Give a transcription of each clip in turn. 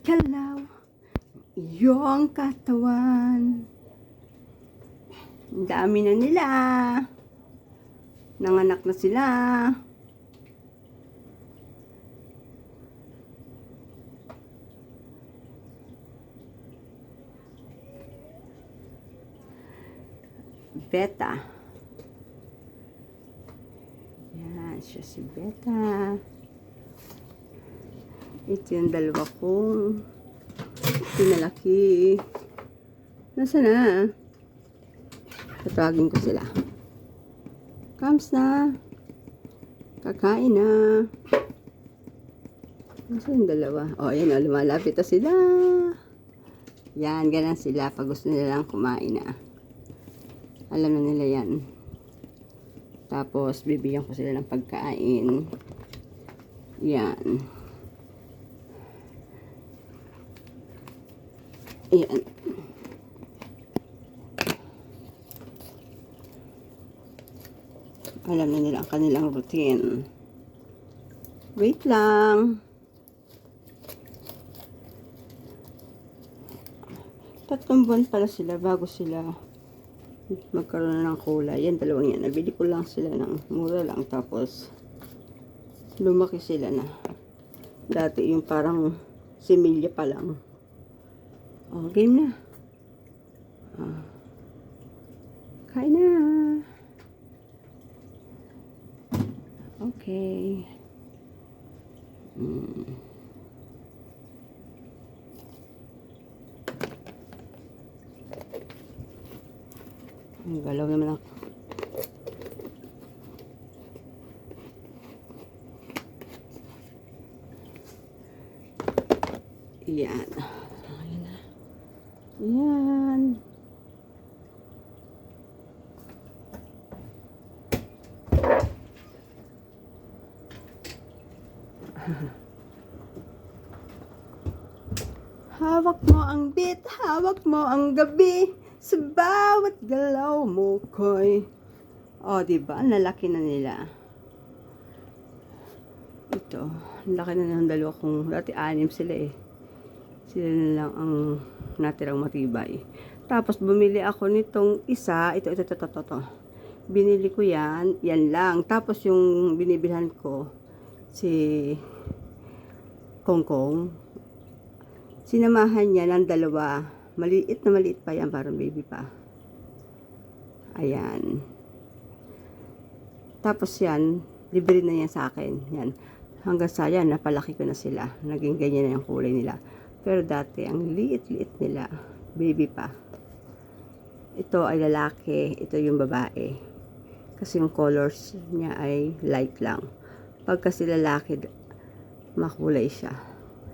galaw iyong katawan. Ang dami na nila. Nanganak na sila. Beta. Yan, siya si Beta. Ito yung dalawa kong pinalaki. Nasaan na? Tatawagin ko sila. Comes na. Kakain na. Nasaan yung dalawa? O, yan o, lumalapit na sila. Yan, ganun sila. Pag gusto nilang kumain na. Alam na nila yan. Tapos, bibigyan ko sila ng pagkain. Yan. Yan. Alam na nila ang kanilang routine. Wait lang. 3 buwan pala sila bago sila magkaroon na ng kulay. Yan, dalawang yan. Nabili ko lang sila ng mura lang. Tapos, lumaki sila na. Dati yung parang similya pa lang. Oh, game na. Oh. Kain na. Okay. Ang galaw naman ako. Yan. Ayan na. Yan. Hawak mo ang bit, hawak mo ang gabi, sa bawat galaw mo ko'y. O, diba? Lalaki na nila. Ito. Laki na ng dalawa kong, dati 6 sila eh. Sila na lang ang natirang matibay. Tapos, bumili ako nitong isa. Ito. Binili ko yan. Yan lang. Tapos, yung binibilhan ko, si Kongkong, sinamahan niya ng dalawa. Maliit na maliit pa yan. Parang baby pa. Ayan. Tapos yan, libre na yan sa akin. Yan. Hanggang sa yan, napalaki ko na sila. Naging ganyan na yung kulay nila. Pero dati, ang liit-liit nila. Baby pa. Ito ay lalaki. Ito yung babae. Kasi yung colors niya ay light lang. Pag kasi lalaki, makulay siya.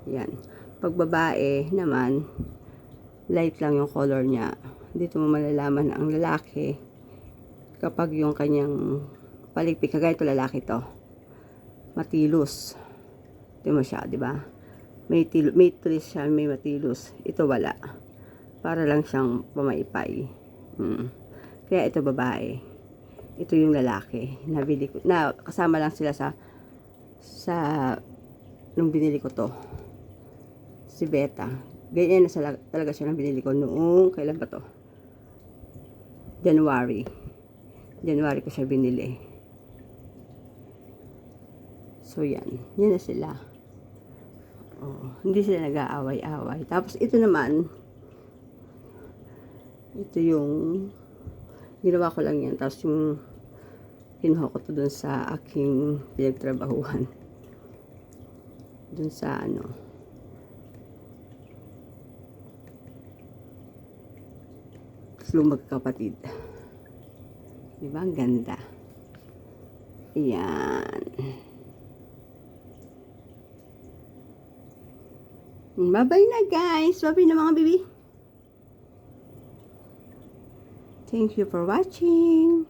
Yan. Pag babae naman, light lang yung color niya. Dito mo malalaman ang lalaki kapag yung kanyang palikpik. Kagaya ito lalaki to. Matilos. Ito mo siya, di ba? May tulis siya, may matilos. Ito wala. Para lang siyang pamaipay. Kaya ito babae. Ito yung lalaki. Nabili ko. Na, kasama lang sila sa nung binili ko to. Si Beta. Ganyan na talaga siya nang binili ko noong, kailan ba to? January ko siya binili. So yan. Yan na sila. Oh, hindi sila nag-aaway-away. Tapos ito naman, ito yung ginawa ko lang yan. Tapos yung kinuha ko to dun sa aking pinagtrabahuhan. Dun sa ano, magkakapatid. Diba? Ang ganda. Ayan. Bye-bye na guys. Bye-bye na mga baby. Thank you for watching.